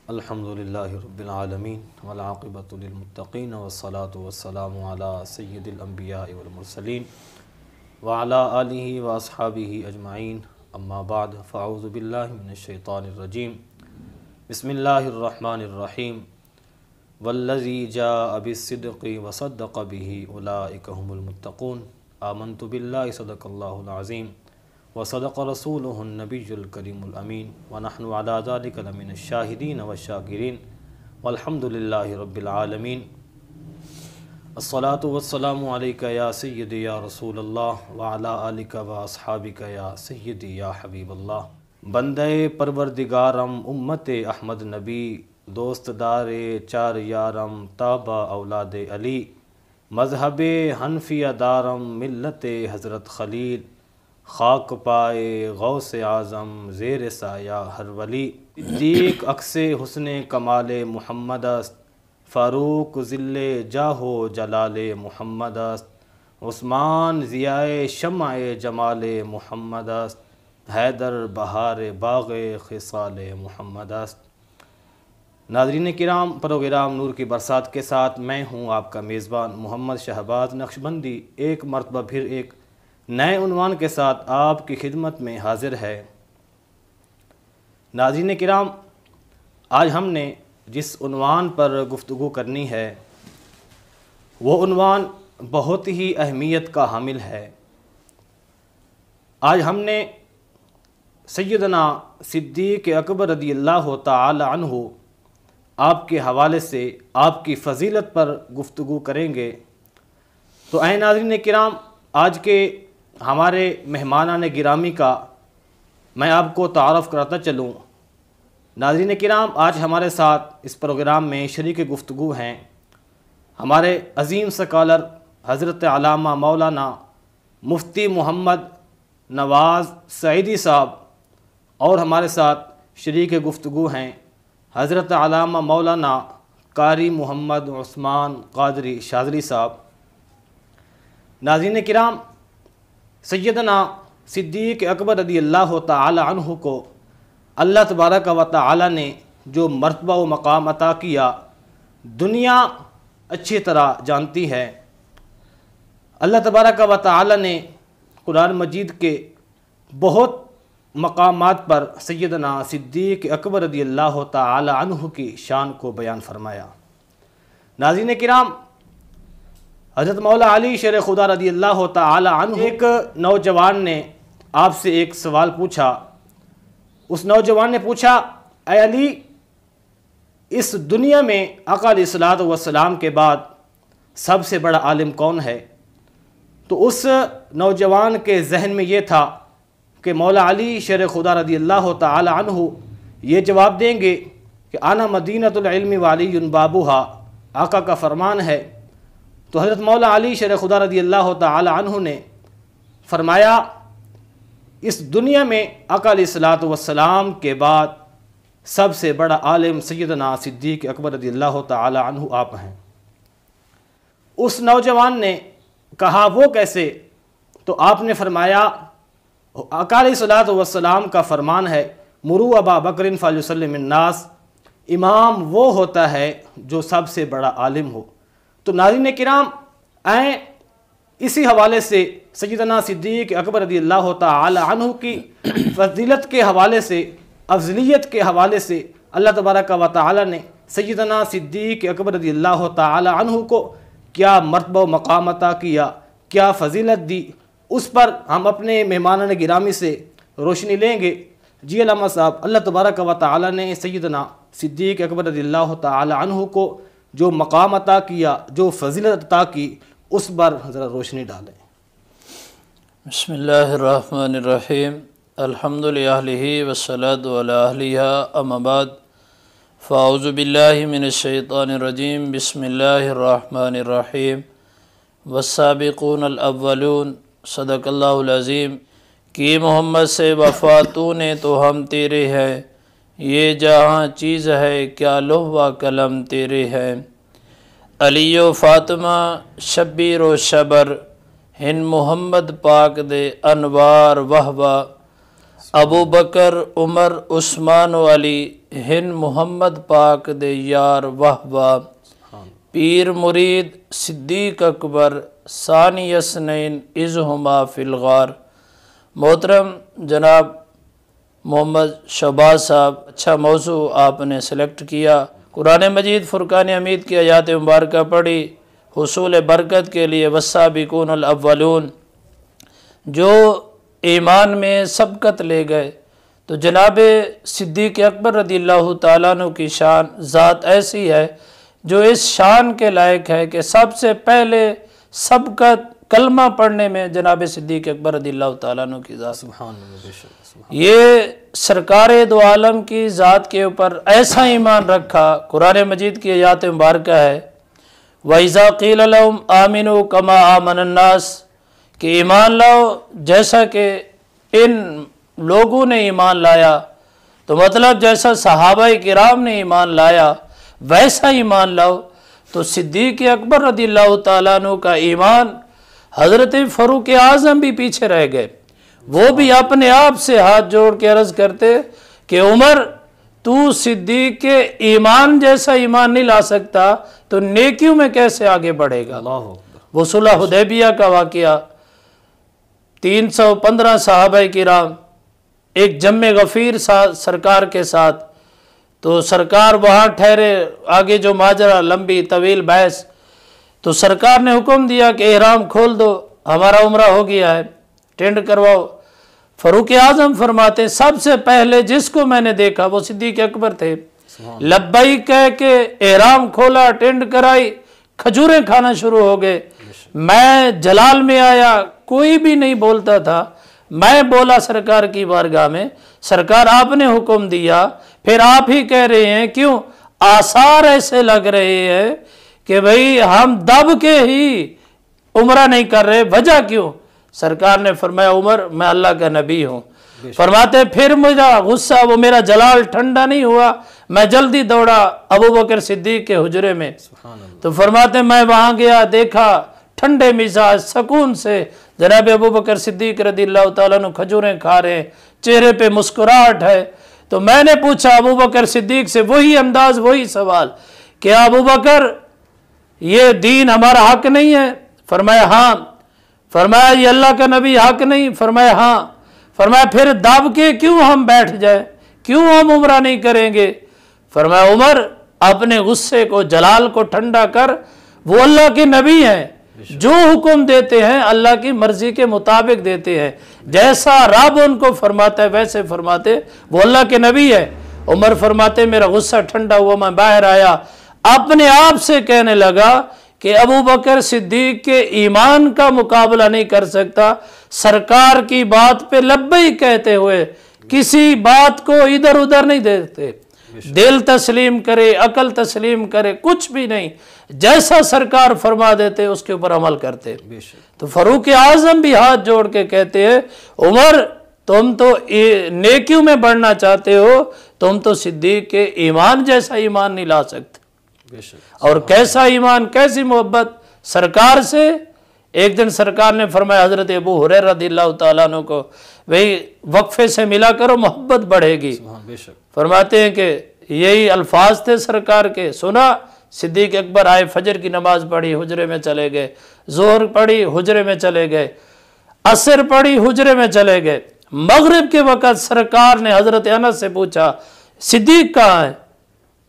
الحمدللہ رب العالمین والعاقبۃ للمتقین والصلاة والسلام علی سید الانبیاء والمرسلین وعلی آلہ واصحابہ اجمعین اما بعد فاعوذ باللہ من الشیطان الرجیم بسم اللہ الرحمن الرحیم والذی جاء بالصدق وصدق به اولئک هم المتقون آمنت باللہ صدق اللہ العظیم وصدق رسولہ النبی الکریم الامین ونحن علی ذلک لمن الشاہدین والشاکرین والحمد للہ رب العالمین الصلاة والسلام علیک یا سیدی یا رسول اللہ وعلی آلک واصحابک یا سیدی یا حبیب اللہ۔ بندہ پروردگارم امت احمد نبی دوست دار چار یارم تابع اولاد علی مذہب حنفیہ دارم ملت حضرت خلیل خاک پائے غوث اعظم زیر سایہ ہر ولی صدیق عکس حسن کمال محمد است فاروق ذل جاہ و جلال محمد است عثمان ضیاء شمع جمال محمد است حیدر بہار باغ خصال محمد است۔ ناظرین کرام، پروگرام نور کی برسات کے ساتھ میں ہوں آپ کا میزبان محمد شہباز نقشبندی ایک مرتبہ پھر ایک نئے عنوان کے ساتھ آپ کی خدمت میں حاضر ہے۔ ناظرین کرام، آج ہم نے جس عنوان پر گفتگو کرنی ہے وہ عنوان بہت ہی اہمیت کا حامل ہے۔ آج ہم نے سیدنا صدیق اکبر رضی اللہ تعالی عنہ آپ کے حوالے سے آپ کی فضیلت پر گفتگو کریں گے۔ تو اے ناظرین کرام، آج کے ہمارے مہمانان گرامی کا میں آپ کو تعارف کراتا چلوں۔ ناظرین کرام، آج ہمارے ساتھ اس پروگرام میں شریک گفتگو ہیں ہمارے عظیم سکالر حضرت علامہ مولانا مفتی محمد نواز سعیدی صاحب، اور ہمارے ساتھ شریک گفتگو ہیں حضرت علامہ مولانا قاری محمد عثمان قادری شاذلی صاحب۔ ناظرین کرام، سیدنا صدیق اکبر رضی اللہ تعالی عنہ کو اللہ تبارک و تعالی نے جو مرتبہ و مقام عطا کیا دنیا اچھی طرح جانتی ہے۔ اللہ تبارک و تعالی نے قرآن مجید کے بہت مقامات پر سیدنا صدیق اکبر رضی اللہ تعالی عنہ کی شان کو بیان فرمایا۔ ناظرین کرام، حضرت مولا علی شیر خدا رضی اللہ تعالی عنہ ایک نوجوان نے آپ سے ایک سوال پوچھا۔ اس نوجوان نے پوچھا، اے علی، اس دنیا میں آقا علیہ الصلوۃ والسلام کے بعد سب سے بڑا عالم کون ہے؟ تو اس نوجوان کے ذہن میں یہ تھا کہ مولا علی شیر خدا رضی اللہ تعالی عنہ یہ جواب دیں گے کہ انا مدینۃ العلم وعلی بابھا، آقا کا فرمان ہے۔ تو حضرت مولا علی شیر خدا رضی اللہ تعالی عنہ نے فرمایا، اس دنیا میں آقا علیہ الصلوۃ والسلام کے بعد سب سے بڑا عالم سیدنا صدیق اکبر رضی اللہ تعالی عنہ آپ ہیں۔ اس نوجوان نے کہا، وہ کیسے؟ تو آپ نے فرمایا، آقا علیہ الصلوۃ والسلام کا فرمان ہے، مروا ابا بکر فلیسلم الناس، امام وہ ہوتا ہے جو سب سے بڑا عالم ہو۔ تو ناظرین کرام، اسی حوالے سے سیدنا صدیق اکبر رضی اللہ تعالی عنہ کی فضیلت کے حوالے سے، افضلیت کے حوالے سے اللہ تبارک و تعالی نے سیدنا صدیق اکبر رضی اللہ تعالی عنہ کو کیا مرتبہ و مقام عطا کیا، کیا فضیلت دی، اس پر ہم اپنے مہمانان گرامی سے روشنی لیں گے۔ جی علامہ صاحب، اللہ تبارک و تعالی نے سیدنا صدیق اکبر رضی اللہ تعالی عنہ کو جو مقام عطا کیا، جو فضیلت عطا کی، اس پر ذرا روشنی ڈالیں۔ بسم اللہ الرحمن الرحیم، الحمد للہ والصلاة علی اہلہا، اما بعد فاعوذ باللہ من الشیطان الرجیم، بسم اللہ الرحمن الرحیم، والسابقون الاولون، صدق اللہ العظیم۔ کہ محمد سے وفا تو نے تو ہم تیرے ہیں، یہ جہاں چیز ہے کیا لوح و قلم تیرے ہیں۔ علی و فاطمہ شبیر و شبر، ہن محمد پاک دے انوار وہبہ، ابو بکر عمر عثمان و علی ہن محمد پاک دے یار وہبا پیر مرید صدیق اکبر ثانی اثنین اذ ہما فی الغار۔ محترم جناب محمد شہباز صاحب، اچھا موضوع آپ نے سلیکٹ کیا۔ قرآن مجید فرقان حمید کی آیات مبارکہ پڑھی، حصول برکت کے لیے والسابقون الاولون، جو ایمان میں سبقت لے گئے۔ تو جناب صدیق اکبر رضی اللہ تعالیٰ عنہ کی شان ذات ایسی ہے جو اس شان کے لائق ہے کہ سب سے پہلے سبقت کلمہ پڑھنے میں جناب صدیق اکبر رضی اللہ تعالیٰ عنہ کی ذات۔ سبحان اللہ۔ یہ سرکار دو عالم کی ذات کے اوپر ایسا ایمان رکھا، قرآن مجید کی آیات مبارکہ ہے وَإِذَا قِيلَ لَهُمْ آمِنُوا كَمَا آمَنَ النَّاسِ، کہ ایمان لاؤ جیسا کہ ان لوگوں نے ایمان لایا، تو مطلب جیسا صحابہ کرام نے ایمان لایا ویسا ایمان لاؤ۔ تو صدیق اکبر رضی اللہ تعالیٰ عنہ کا ایمان، حضرت فاروق اعظم بھی پیچھے رہ گئے، وہ بھی اپنے آپ سے ہاتھ جوڑ کے عرض کرتے کہ عمر تو صدیق کے ایمان جیسا ایمان نہیں لا سکتا تو نیکیوں میں کیسے آگے بڑھے گا۔ وہ صلح حدیبیہ کا واقعہ، 315 صحابہ کرام ایک جمع غفیر سرکار کے ساتھ، تو سرکار وہاں ٹھہرے، آگے جو ماجرا لمبی طویل بحث، تو سرکار نے حکم دیا کہ احرام کھول دو، ہمارا عمرہ ہو گیا ہے، ٹینڈ کرواؤ۔ فاروق اعظم فرماتے سب سے پہلے جس کو میں نے دیکھا وہ صدیق اکبر تھے، لبیک کہہ کے احرام کھولا، ٹینڈ کرائی، کھجوریں کھانا شروع ہو گئے۔ میں جلال میں آیا، کوئی بھی نہیں بولتا تھا، میں بولا سرکار کی بارگاہ میں، سرکار آپ نے حکم دیا، پھر آپ ہی کہہ رہے ہیں، کیوں؟ آثار ایسے لگ رہے ہیں کہ بھئی ہم دب کے ہی عمرہ نہیں کر رہے، وجہ کیوں؟ سرکار نے فرمایا عمر میں اللہ کا نبی ہوں۔ فرماتے پھر مجھے غصہ، وہ میرا جلال ٹھنڈا نہیں ہوا، میں جلدی دوڑا ابو بکر صدیق کے حجرے میں، تو فرماتے میں وہاں گیا، دیکھا ٹھنڈے مزاج سکون سے جناب ابو بکر صدیق رضی اللہ تعالیٰ عنہ کھجوریں کھا رہے ہیں، چہرے پہ مسکراہٹ ہے۔ تو میں نے پوچھا ابو بکر صدیق سے وہی انداز وہی سوال کہ ابو بکر یہ دین ہمارا حق نہیں ہے؟ فرمایا ہاں۔ فرمایا یہ اللہ کا نبی حق نہیں؟ فرمایا ہاں۔ فرمایا پھر دب کے کیوں ہم بیٹھ جائیں، کیوں ہم عمرہ نہیں کریں گے؟ فرمایا عمر اپنے غصے کو جلال کو ٹھنڈا کر، وہ اللہ کے نبی ہیں، جو حکم دیتے ہیں اللہ کی مرضی کے مطابق دیتے ہیں، جیسا رب ان کو فرماتا ہے ویسے فرماتے، وہ اللہ کے نبی ہے۔ عمر فرماتے میرا غصہ ٹھنڈا ہوا، میں باہر آیا، اپنے آپ سے کہنے لگا کہ ابو بکر صدیق کے ایمان کا مقابلہ نہیں کر سکتا، سرکار کی بات پہ لبیک کہتے ہوئے کسی بات کو ادھر ادھر نہیں دیتے، دل تسلیم کرے، عقل تسلیم کرے، کچھ بھی نہیں، جیسا سرکار فرما دیتے اس کے اوپر عمل کرتے۔ تو فاروق اعظم بھی ہاتھ جوڑ کے کہتے ہیں عمر تم تو نیکیوں میں بڑھنا چاہتے ہو، تم تو صدیق کے ایمان جیسا ایمان نہیں لا سکتے۔ اور کیسا ایمان، کیسی محبت سرکار سے۔ ایک دن سرکار نے فرمایا حضرت ابو ہریرہ رضی اللہ تعالیٰ عنہ کو بھئی وقفے سے ملا کرو محبت بڑھے گی۔ فرماتے ہیں کہ یہی الفاظ تھے سرکار کے، سنا صدیق اکبر آئے، فجر کی نماز پڑھی، حجرے میں چلے گئے، ظہر پڑھی، حجرے میں چلے گئے، عصر پڑھی، حجرے میں چلے گئے۔ مغرب کے وقت سرکار نے حضرت انس سے پوچھا صدیق کہاں ہے؟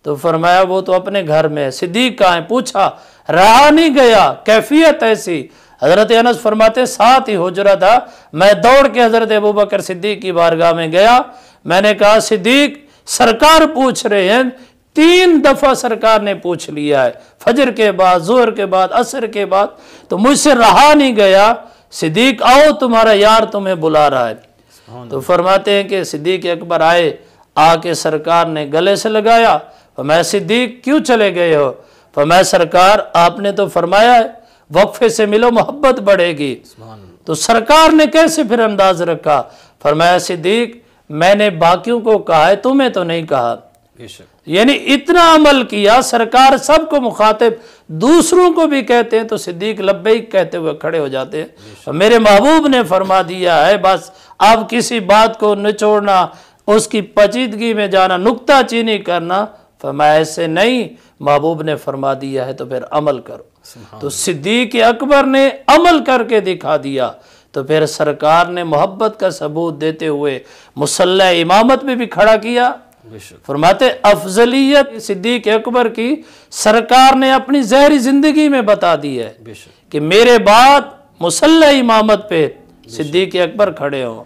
تو فرمایا وہ تو اپنے گھر میں ہے۔ صدیق کہاں ہے؟ پوچھا، رہا نہیں گیا، کیفیت ایسی۔ حضرت انس فرماتے ساتھ ہی حجرہ تھا، میں دوڑ کے حضرت ابو بکر صدیق کی بارگاہ میں گیا، میں نے کہا صدیق سرکار پوچھ رہے ہیں، 3 دفعہ سرکار نے پوچھ لیا ہے، فجر کے بعد، ظہر کے بعد، عصر کے بعد، تو مجھ سے رہا نہیں گیا، صدیق آؤ تمہارا یار تمہیں بلا رہا ہے۔ تو فرماتے ہیں کہ صدیق اکبر آئے، آ کے سرکار نے گلے سے لگایا، فرمایا صدیق کیوں چلے گئے ہو؟ فرمایا سرکار آپ نے تو فرمایا ہے وقفے سے ملو محبت بڑھے گی۔ تو سرکار نے کیسے پھر انداز رکھا؟ فرمایا صدیق میں نے باقیوں کو کہا ہے، تمہیں تو نہیں کہا۔ یعنی اتنا عمل کیا، سرکار سب کو مخاطب دوسروں کو بھی کہتے ہیں تو صدیق لبیک کہتے ہوئے کھڑے ہو جاتے ہیں۔ میرے محبوب نے فرما دیا ہے بس اب کسی بات کو نچوڑنا، اس کی پیچیدگی میں جانا، نکتہ چینی کرنا، فرمایا ایسے نہیں، محبوب نے فرما دیا ہے تو پھر عمل کرو۔ تو صدیق اکبر نے عمل کر کے دکھا دیا، تو پھر سرکار نے محبت کا ثبوت دیتے ہوئے مصلی امامت میں بھی کھڑا کیا۔ فرماتے افضلیت صدیق اکبر کی سرکار نے اپنی ظاہری زندگی میں بتا دی ہے کہ میرے بعد مصلی امامت پہ صدیق اکبر کھڑے ہوں۔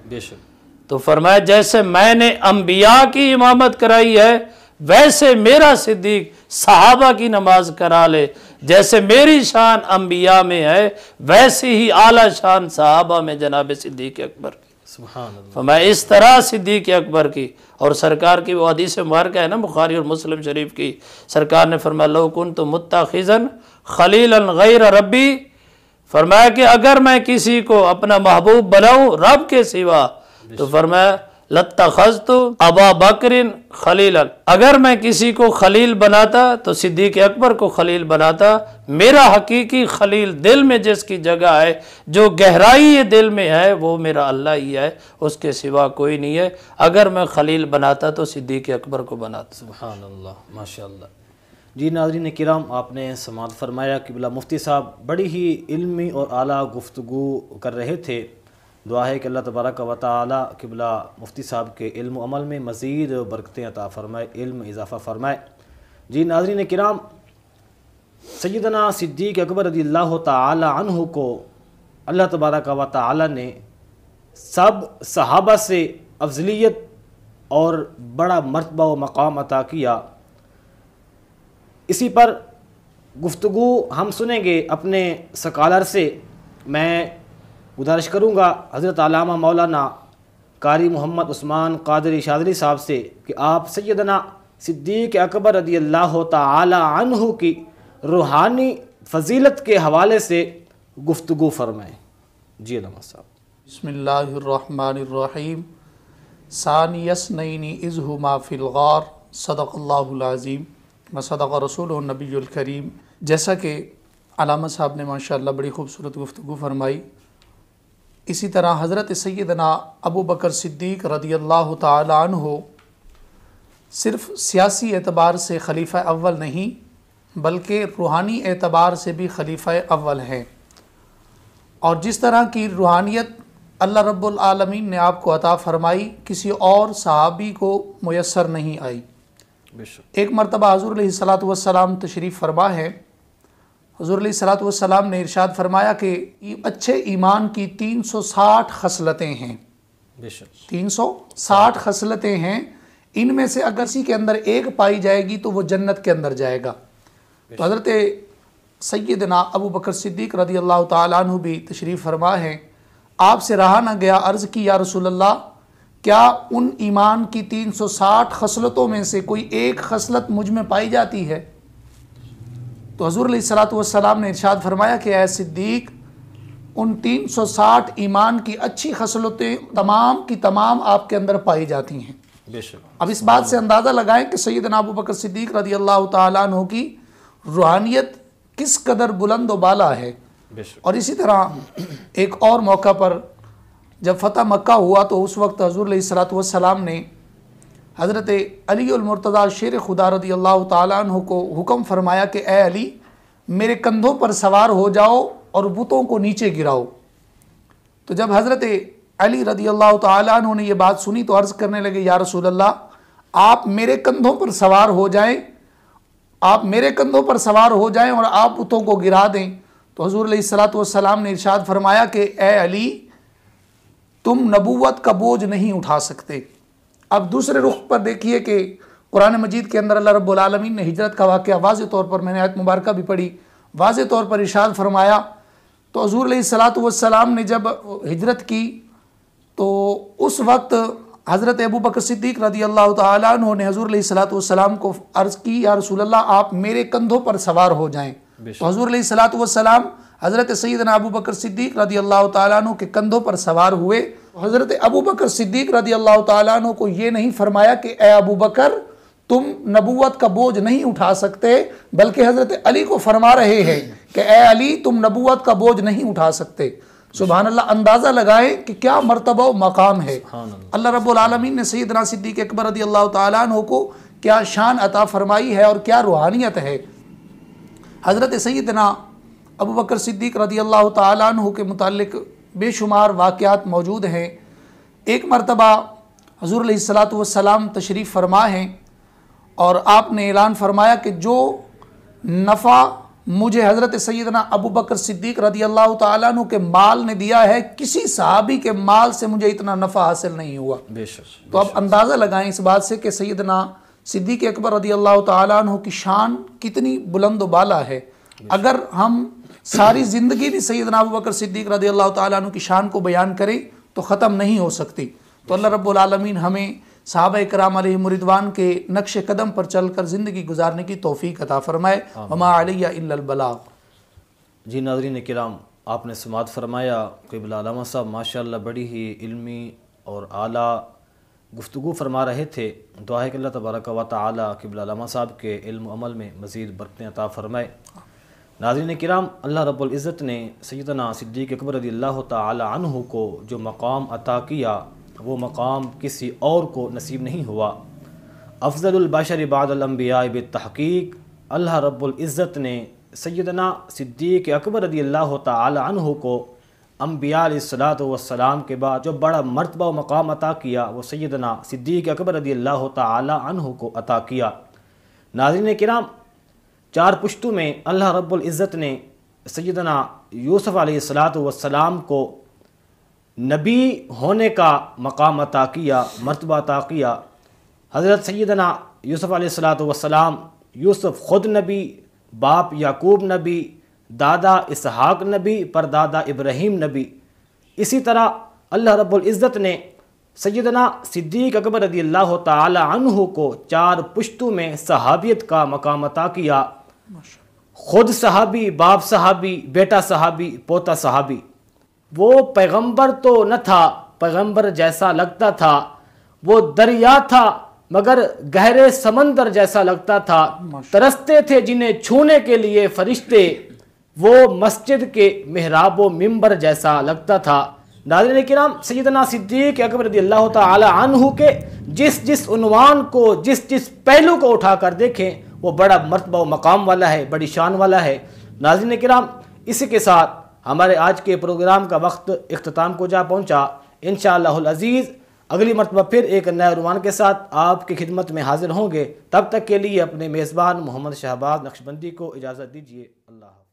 تو فرمایا جیسے میں نے انبیاء کی امامت کرائی ہے ویسے میرا صدیق صحابہ کی نماز کرا لے، جیسے میری شان انبیاء میں ہے ویسے ہی اعلیٰ شان صحابہ میں جناب صدیق اکبر کی۔ فرمایا اس طرح صدیق اکبر کی، اور سرکار کی وہ حدیث مبارکہ ہے نا بخاری اور مسلم شریف کی، سرکار نے فرمایا لو کنت متخذا خلیلا غیر ربی، فرمایا کہ اگر میں کسی کو اپنا محبوب بناؤں رب کے سوا تو فرمایا لاتخذت ابا بکر خلیلا، اگر میں کسی کو خلیل بناتا تو صدیق اکبر کو خلیل بناتا۔ میرا حقیقی خلیل دل میں جس کی جگہ ہے، جو گہرائی دل میں ہے، وہ میرا اللہ ہی ہے، اس کے سوا کوئی نہیں ہے۔ اگر میں خلیل بناتا تو صدیق اکبر کو بناتا۔ سبحان اللہ، ماشاءاللہ۔ جی ناظرین کرام، آپ نے سماعت فرمایا کہ بلا مفتی صاحب بڑی ہی علمی اور اعلیٰ گفتگو کر رہے تھے۔ دعا ہے کہ اللہ تبارک و تعالی قبلہ مفتی صاحب کے علم و عمل میں مزید برکتیں عطا فرمائے، علم اضافہ فرمائے۔ جی ناظرین کرام، سیدنا صدیق اکبر رضی اللہ تعالی عنہ کو اللہ تبارک و تعالی نے سب صحابہ سے افضلیت اور بڑا مرتبہ و مقام عطا کیا۔ اسی پر گفتگو ہم سنیں گے اپنے سکالر سے۔ میں گزارش کروں گا حضرت علامہ مولانا قاری محمد عثمان قادری شاذلی صاحب سے کہ آپ سیدنا صدیق اکبر رضی اللہ تعالی عنہ کی روحانی فضیلت کے حوالے سے گفتگو فرمائیں۔ جی علامہ صاحب۔ بسم اللہ الرحمن الرحیم۔ ثانی اثنین اذ ہما فی الغار، صدق اللہ العظیم وصدق رسولہ النبی الکریم۔ جیسا کہ علامہ صاحب نے ماشاءاللہ بڑی خوبصورت گفتگو فرمائی، اسی طرح حضرت سیدنا ابو بکر صدیق رضی اللہ تعالی عنہ صرف سیاسی اعتبار سے خلیفہ اول نہیں بلکہ روحانی اعتبار سے بھی خلیفہ اول ہیں، اور جس طرح کی روحانیت اللہ رب العالمین نے آپ کو عطا فرمائی کسی اور صحابی کو میسر نہیں آئی۔ ایک مرتبہ حضور علیہ السلام تشریف فرما ہے، حضور علیہ السلام نے ارشاد فرمایا کہ اچھے ایمان کی 360 خصلتیں ہیں، 360 خصلتیں ہیں، ان میں سے اگر کسی کے اندر ایک پائی جائے گی تو وہ جنت کے اندر جائے گا۔ تو حضرت سیدنا ابو بکر صدیق رضی اللہ تعالیٰ عنہ بھی تشریف فرما ہے، آپ سے رہا نہ گیا، عرض کی یا رسول اللہ کیا ان ایمان کی 360 خصلتوں میں سے کوئی ایک خصلت مجھ میں پائی جاتی ہے؟ تو حضور علیہ السلام نے ارشاد فرمایا کہ اے صدیق، ان 360 ایمان کی اچھی خصلتیں تمام کی تمام آپ کے اندر پائی جاتی ہیں۔ اب اس بات سے اندازہ لگائیں کہ سیدنا ابو بکر صدیق رضی اللہ تعالیٰ عنہ کی روحانیت کس قدر بلند و بالا ہے۔ اور اسی طرح ایک اور موقع پر جب فتح مکہ ہوا تو اس وقت حضور علیہ السلام نے حضرت علی المرتضیٰ شیر خدا رضی اللہ تعالیٰ عنہ کو حکم فرمایا کہ اے علی، میرے کندھوں پر سوار ہو جاؤ اور بتوں کو نیچے گراؤ۔ تو جب حضرت علی رضی اللہ تعالیٰ عنہ نے یہ بات سنی تو عرض کرنے لگے یا رسول اللہ آپ میرے کندھوں پر سوار ہو جائیں، آپ میرے کندھوں پر سوار ہو جائیں اور آپ بتوں کو گرا دیں۔ تو حضور علیہ السلام نے ارشاد فرمایا کہ اے علی، تم نبوت کا بوجھ نہیں اٹھا سکتے۔ اب دوسرے رخ پر دیکھیے کہ قرآن مجید کے اندر اللہ رب العالمین نے ہجرت کا واقعہ واضح طور پر، میں نے آیت مبارکہ بھی پڑھی، واضح طور پر ارشاد فرمایا۔ تو حضور علیہ السلام نے جب ہجرت کی تو اس وقت حضرت ابو بکر صدیق رضی اللہ تعالیٰ عنہ نے حضور علیہ السلام کو عرض کی یا رسول اللہ آپ میرے کندھوں پر سوار ہو جائیں۔ تو حضور علیہ السلام حضرت سیدنا ابو بکر صدیق رضی اللہ تعالیٰ عنہ کے کندھوں پر سوار ہوئے۔ حضرت ابو بکر صدیق رضی اللہ تعالیٰ عنہ کو یہ نہیں فرمایا کہ اے ابو بکر تم نبوت کا بوجھ نہیں اٹھا سکتے، بلکہ حضرت علی کو فرما رہے ہیں کہ اے علی تم نبوت کا بوجھ نہیں اٹھا سکتے۔ سبحان اللہ، اندازہ لگائیں کہ کیا مرتبہ و مقام ہے۔ اللہ رب العالمین نے سیدنا صدیق اکبر رضی اللہ تعالیٰ عنہ کو کیا شان عطا فرمائی ہے اور کیا روحانیت ہے۔ حضرت سیدنا ابو بکر صدیق رضی اللہ تعالیٰ عنہ کے متعلق بے شمار واقعات موجود ہیں۔ ایک مرتبہ حضور علیہ السلام تشریف فرما ہیں اور آپ نے اعلان فرمایا کہ جو نفع مجھے حضرت سیدنا ابو بکر صدیق رضی اللہ تعالیٰ عنہ کے مال نے دیا ہے، کسی صحابی کے مال سے مجھے اتنا نفع حاصل نہیں ہوا۔ تو اب اندازہ لگائیں اس بات سے کہ سیدنا صدیق اکبر رضی اللہ تعالیٰ عنہ کی شان کتنی بلند و بالا ہے۔ اگر ہم ساری زندگی بھی سیدنا ابو بکر صدیق رضی اللہ تعالیٰ عنہ کی شان کو بیان کریں تو ختم نہیں ہو سکتی۔ تو اللہ رب العالمین ہمیں صحابہ کرام علیہم رضوان کے نقش قدم پر چل کر زندگی گزارنے کی توفیق عطا فرمائے۔ وما علیہ الا البلاغ۔ جی ناظرین کرام، آپ نے سماعت فرمایا قبلہ علامہ صاحب ماشاءاللہ بڑی ہی علمی اور اعلیٰ گفتگو فرما رہے تھے۔ دعا ہے کہ اللہ تبارک و تعالی قبلہ علامہ صاحب کے علم و عمل میں مزید برکتیں عطا فرمائے۔ ناظرین کرام، اللہ رب العزت نے سیدنا صدیق اکبر رضی اللہ تعالی عنہ کو جو مقام عطا کیا وہ مقام کسی اور کو نصیب نہیں ہوا۔ افضل البشر بعد الانبیاء بالتحقیق، اللہ رب العزت نے سیدنا صدیق اکبر رضی اللہ تعالی عنہ کو انبیاء علیہ السلام کے بعد جو بڑا مرتبہ و مقام عطا کیا وہ سیدنا صدیق اکبر رضی اللہ تعالی عنہ کو عطا کیا۔ ناظرین کرام، چار پشتوں میں اللہ رب العزت نے سیدنا یوسف علیہ السلام کو نبی ہونے کا مقام عطا کیا، مرتبہ عطا کیا۔ حضرت سیدنا یوسف علیہ السلام، یوسف خود نبی، باپ یعقوب نبی، دادا اسحاق نبی، پردادا ابراہیم نبی۔ اسی طرح اللہ رب العزت نے سیدنا صدیق اکبر رضی اللہ تعالی عنہ کو چار پشتوں میں صحابیت کا مقام عطا کیا۔ خود صحابی، باپ صحابی، بیٹا صحابی، پوتا صحابی۔ وہ پیغمبر تو نہ تھا، پیغمبر جیسا لگتا تھا، وہ دریا تھا مگر گہرے سمندر جیسا لگتا تھا، ترستے تھے جنہیں چھونے کے لیے فرشتے، وہ مسجد کے محراب و منبر جیسا لگتا تھا۔ ناظرین کرام، سیدنا صدیق اکبر رضی اللہ تعالی عنہ کے جس عنوان کو، جس پہلو کو اٹھا کر دیکھیں وہ بڑا مرتبہ و مقام والا ہے، بڑی شان والا ہے۔ ناظرین کرام، اسی کے ساتھ ہمارے آج کے پروگرام کا وقت اختتام کو جا پہنچا۔ انشاءاللہ العزیز اگلی مرتبہ پھر ایک نئے عنوان کے ساتھ آپ کی خدمت میں حاضر ہوں گے۔ تب تک کے لیے اپنے میزبان محمد شہباز نقشبندی کو اجازت دیجیے۔ اللہ